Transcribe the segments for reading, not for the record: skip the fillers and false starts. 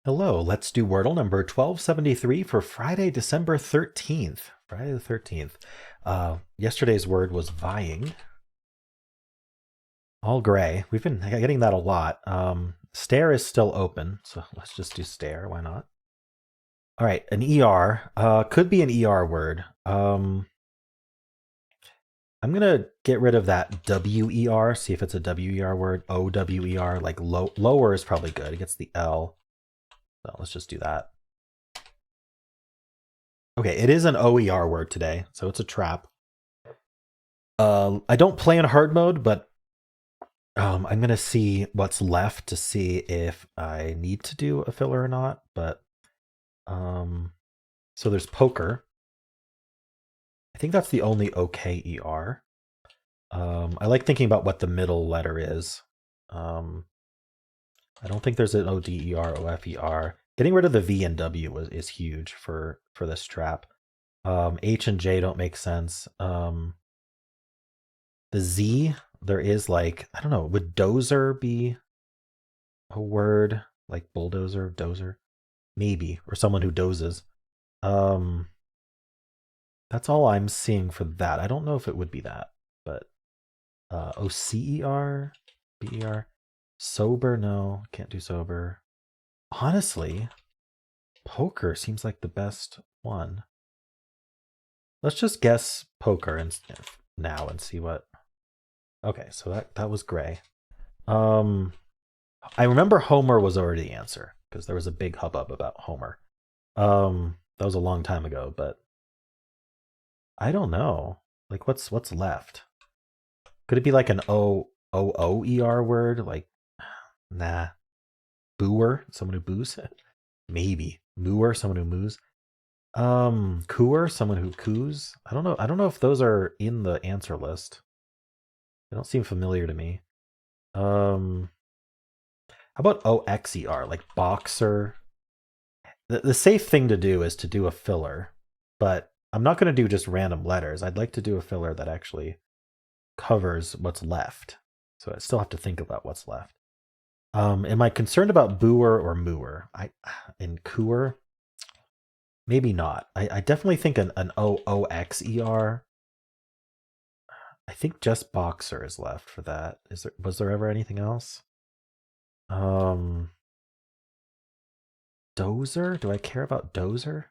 Hello, let's do Wordle number 1273 for Friday, December 13th. Friday the 13th. Yesterday's word was vying. All gray. We've been getting that a lot. Stare is still open, so let's just do stare. Why not? All right, an ER. Could be an ER word. I'm gonna get rid of that WER, see if it's a WER word. OWER, like lower is probably good. It gets the L. So let's just do that. Okay, it is an OER word today, so it's a trap. I don't play in hard mode, but I'm gonna see what's left to see if I need to do a filler or not. But so there's poker. I think that's the only OKER. I like thinking about what the middle letter is. I don't think there's an ODER, OFER. Getting rid of the V and W is huge for this trap. H and J don't make sense. The Z, there is like, I don't know, would dozer be a word? Like bulldozer, dozer? Maybe, or someone who dozes. Um, that's all I'm seeing for that. I don't know if it would be that, but OCER, BER, sober, no, can't do sober. Honestly, poker seems like the best one. Let's just guess poker and now and see what. Okay, so that was gray. I remember Homer was already the answer because there was a big hubbub about Homer. That was a long time ago, but I don't know. Like, what's left? Could it be like an OOER word? Like, nah. Booer, someone who boos. Maybe mooer, someone who moos. Cooer, someone who coos. I don't know. I don't know if those are in the answer list. They don't seem familiar to me. How about OXER, like boxer? The safe thing to do is to do a filler, but I'm not going to do just random letters. I'd like to do a filler that actually covers what's left. So I still have to think about what's left. Am I concerned about booer or mooer? In cooer, maybe not. I definitely think an OOXER. I think just boxer is left for that. Was there ever anything else? Dozer? Do I care about dozer?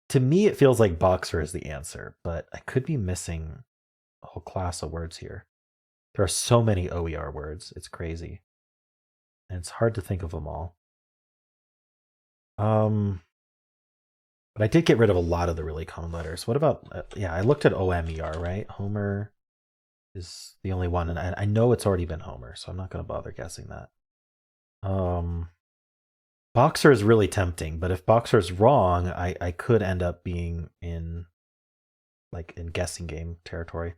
To me, it feels like boxer is the answer, but I could be missing a whole class of words here. There are so many OER words. It's crazy. And it's hard to think of them all. But I did get rid of a lot of the really common letters. What about, yeah, I looked at OMER, right? Homer is the only one, and I know it's already been Homer, so I'm not going to bother guessing that. Boxer is really tempting, but if Boxer is wrong, I could end up being in guessing game territory.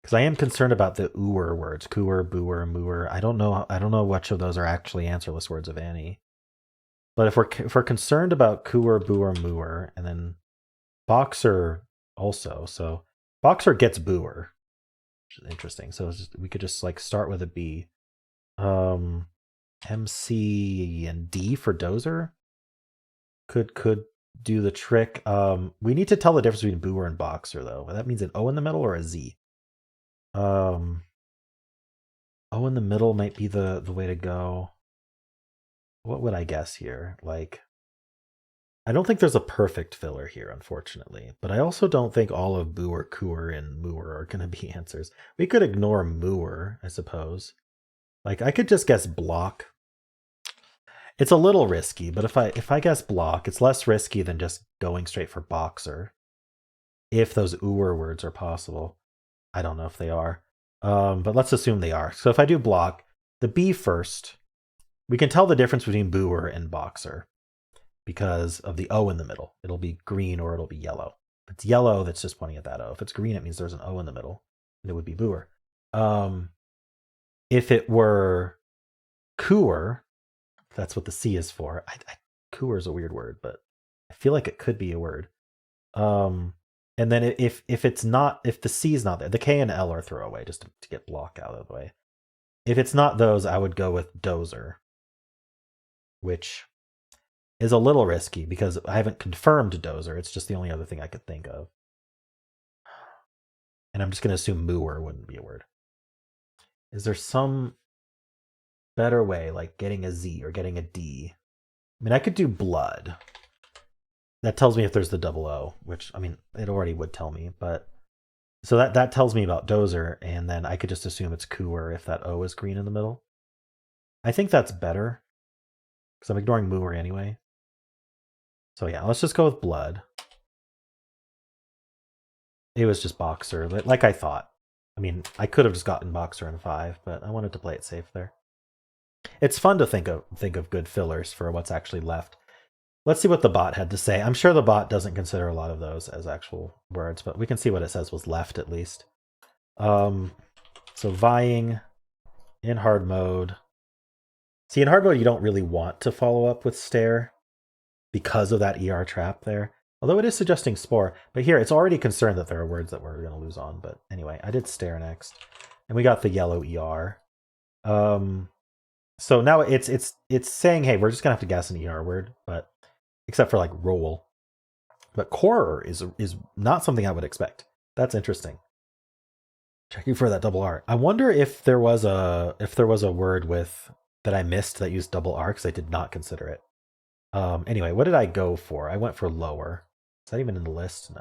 Because I am concerned about the ooer words, cooer, booer, mooer. I don't know which of those are actually answerless words, of any. But if we're concerned about cooer, booer, mooer, and then boxer also, so boxer gets booer, which is interesting. So we could just like start with a B. MC and D for dozer could do the trick. We need to tell the difference between booer and boxer though. That means an O in the middle or a Z. O in the middle might be the way to go. What would I guess here? Like, I don't think there's a perfect filler here, unfortunately. But I also don't think all of booer, cooer, and mooer are going to be answers. We could ignore mooer, I suppose. Like, I could just guess block. It's a little risky, but if I guess block, it's less risky than just going straight for boxer. If those ooer words are possible. I don't know if they are. But let's assume they are. So if I do block, the B first, we can tell the difference between booer and boxer because of the O in the middle. It'll be green or it'll be yellow. If it's yellow, that's just pointing at that O. If it's green, it means there's an O in the middle, and it would be booer. If it were cooer, that's what the C is for. Cooer is a weird word, but I feel like it could be a word. And then if it's not, if the C is not there, the K and L are throwaway just to get block out of the way. If it's not those, I would go with dozer, which is a little risky because I haven't confirmed dozer. It's just the only other thing I could think of. And I'm just going to assume mooer wouldn't be a word. Is there some better way, like getting a Z or getting a D? I mean, I could do blood. That tells me if there's the double O, which, I mean, it already would tell me, but so that tells me about dozer, and then I could just assume it's cooer if that O is green in the middle. I think that's better because I'm ignoring mooer anyway. So yeah, let's just go with blood. It was just boxer, like I thought. I mean, I could have just gotten boxer in 5, but I wanted to play it safe there. It's fun to think of good fillers for what's actually left. Let's see what the bot had to say. I'm sure the bot doesn't consider a lot of those as actual words, but we can see what it says was left at least. So vying in hard mode. See, in hard mode, you don't really want to follow up with stare because of that ER trap there. Although it is suggesting spore. But here, it's already concerned that there are words that we're going to lose on. But anyway, I did stare next. And we got the yellow ER. So now it's saying, hey, we're just going to have to guess an ER word, but except for like roll. But core is not something I would expect. That's interesting. Checking for that double R. I wonder if there was a word with that I missed that used double R because I did not consider it. Anyway, what did I go for? I went for lower. Is that even in the list?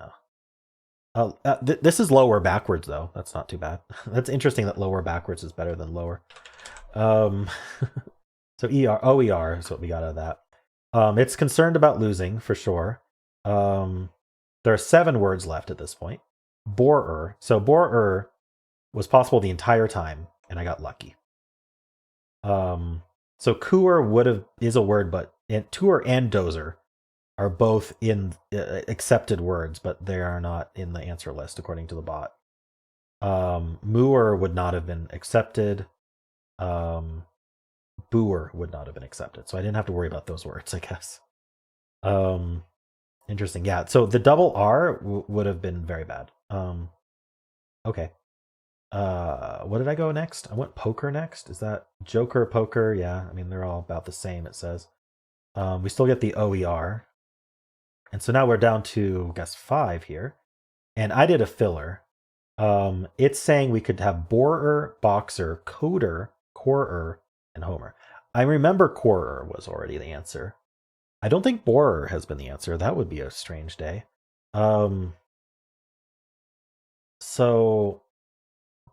No. This is lower backwards though. That's not too bad. That's interesting that lower backwards is better than lower. So OER is what we got out of that. It's concerned about losing for sure. There are 7 words left at this point. Borer. So borer was possible the entire time, and I got lucky. So cooer is a word, but tour and dozer are both in accepted words, but they are not in the answer list according to the bot. Mooer would not have been accepted. Booer would not have been accepted, so I didn't have to worry about those words, I guess. Interesting. Yeah, so the double R would have been very bad. Okay. What did I go next? I went poker next. Is that Joker, poker? Yeah, I mean, they're all about the same, it says. We still get the OER. And so now we're down to, I guess, 5 here. And I did a filler. It's saying we could have borer, boxer, coder, corer, and homer. I remember corer was already the answer. I don't think borer has been the answer. That would be a strange day. So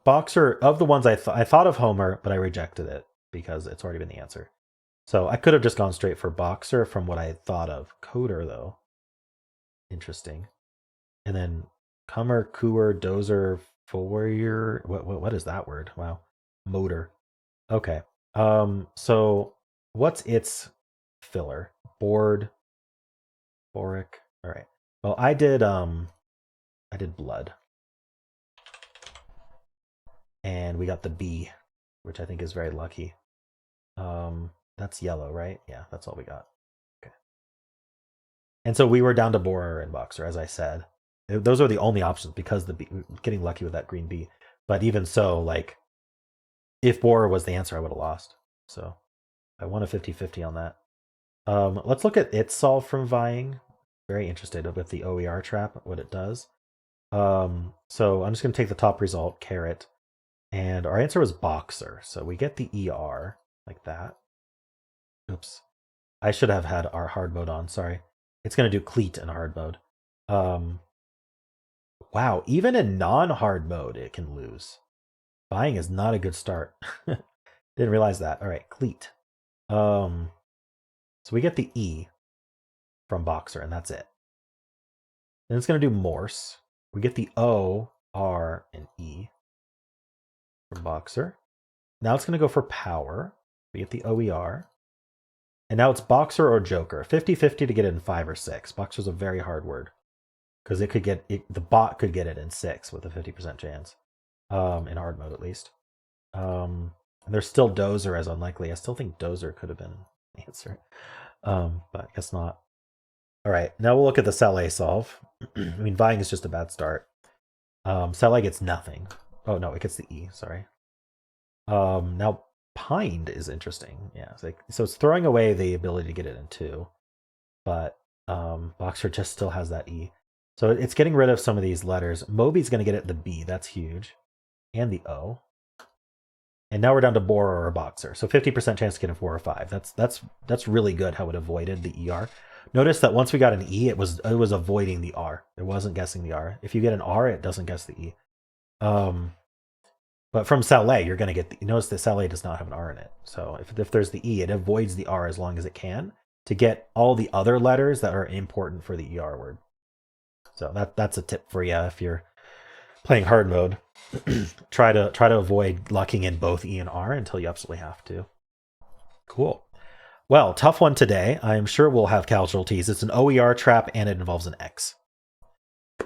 boxer, of the ones I thought of homer, but I rejected it because it's already been the answer. So I could have just gone straight for boxer from what I thought of. Coder, though. Interesting. And then comer, cooer, dozer, foyer. What is that word? Wow. Motor. Okay. So what's its filler? Board. Boric. All right. Well, I did blood. And we got the B, which I think is very lucky. That's yellow, right? Yeah, that's all we got. Okay. And so we were down to borer and boxer, as I said. Those are the only options because the B, getting lucky with that green B. But even so, like, if borer was the answer, I would have lost. So I won a 50-50 on that. Let's look at its solve from vying. Very interested with the OER trap, what it does. So I'm just going to take the top result, caret. And our answer was boxer. So we get the ER like that. Oops. I should have had our hard mode on. Sorry. It's going to do cleat in hard mode. Wow. Even in non-hard mode, it can lose. Buying is not a good start. Didn't realize that. All right. Cleat. So we get the E from boxer, and that's it. Then it's going to do Morse. We get the O, R, and E from boxer. Now it's going to go for power. We get the OER. And now it's boxer or joker. 50-50 to get it in 5 or 6. Boxer's a very hard word. Because it could get it, the bot could get it in 6 with a 50% chance. In hard mode at least. And there's still dozer as unlikely. I still think dozer could have been the answer. But I guess not. All right, now we'll look at the Saleh solve. I mean, vying is just a bad start. Saleh gets nothing. Oh no, it gets the E, sorry. Now pined is interesting. Yeah, so it's throwing away the ability to get it in two, but Boxer just still has that E. So it's getting rid of some of these letters. Moby's going to get it the B. That's huge, and the O. And now we're down to Borer or Boxer. So 50% chance to get a 4 or 5. That's really good how it avoided the ER. Notice that once we got an E, it was avoiding the R. It wasn't guessing the R. If you get an R, it doesn't guess the E. But from Saleh, you're going to get notice that Saleh does not have an R in it. So if there's the E, it avoids the R as long as it can to get all the other letters that are important for the ER word. So that's a tip for you if you're playing hard mode. try to avoid locking in both E and R until you absolutely have to. Cool. Well, tough one today. I'm sure we'll have casualties. It's an OER trap and it involves an X.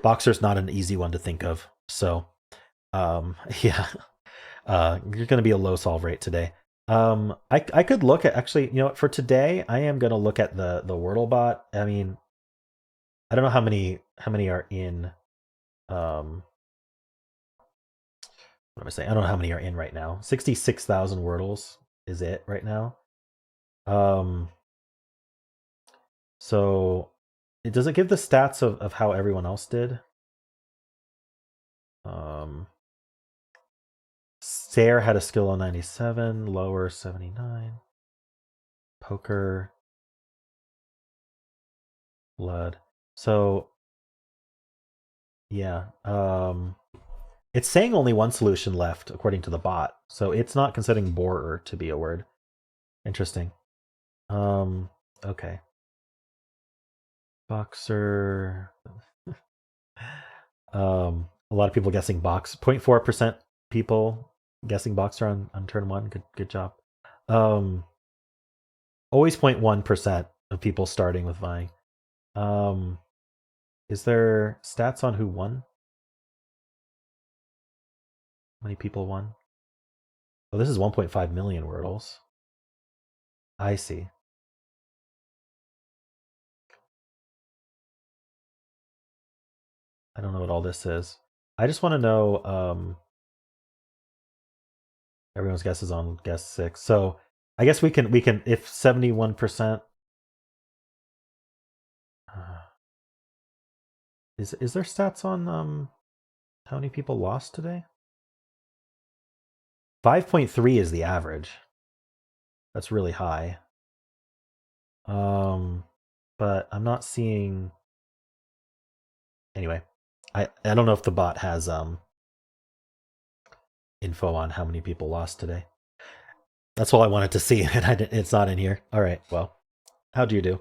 Boxer's not an easy one to think of. So, yeah, you're going to be a low solve rate today. I could look at actually, for today, I am going to look at the Wordle bot. I mean, I don't know how many are in. What am I saying? I don't know how many are in right now. 66,000 Wordles is it right now. So does it give the stats of how everyone else did? Sayre had a skill on 97, lower 79. Poker, blood. So yeah, it's saying only one solution left according to the bot, so it's not considering borer to be a word. Interesting. Okay. Boxer. A lot of people guessing box. 0.4% people guessing boxer on turn one. Good job. Always 0.1% of people starting with vying. Is there stats on who won? How many people won? Oh, this is 1.5 million Wordles. I see. I don't know what all this is. I just want to know. Everyone's guess is on guess 6. So I guess we can if 71%. Is there stats on how many people lost today? 5.3 is the average. That's really high. But I'm not seeing. Anyway, I don't know if the bot has info on how many people lost today. That's all I wanted to see, and it's not in here. All right, well, how'd you do?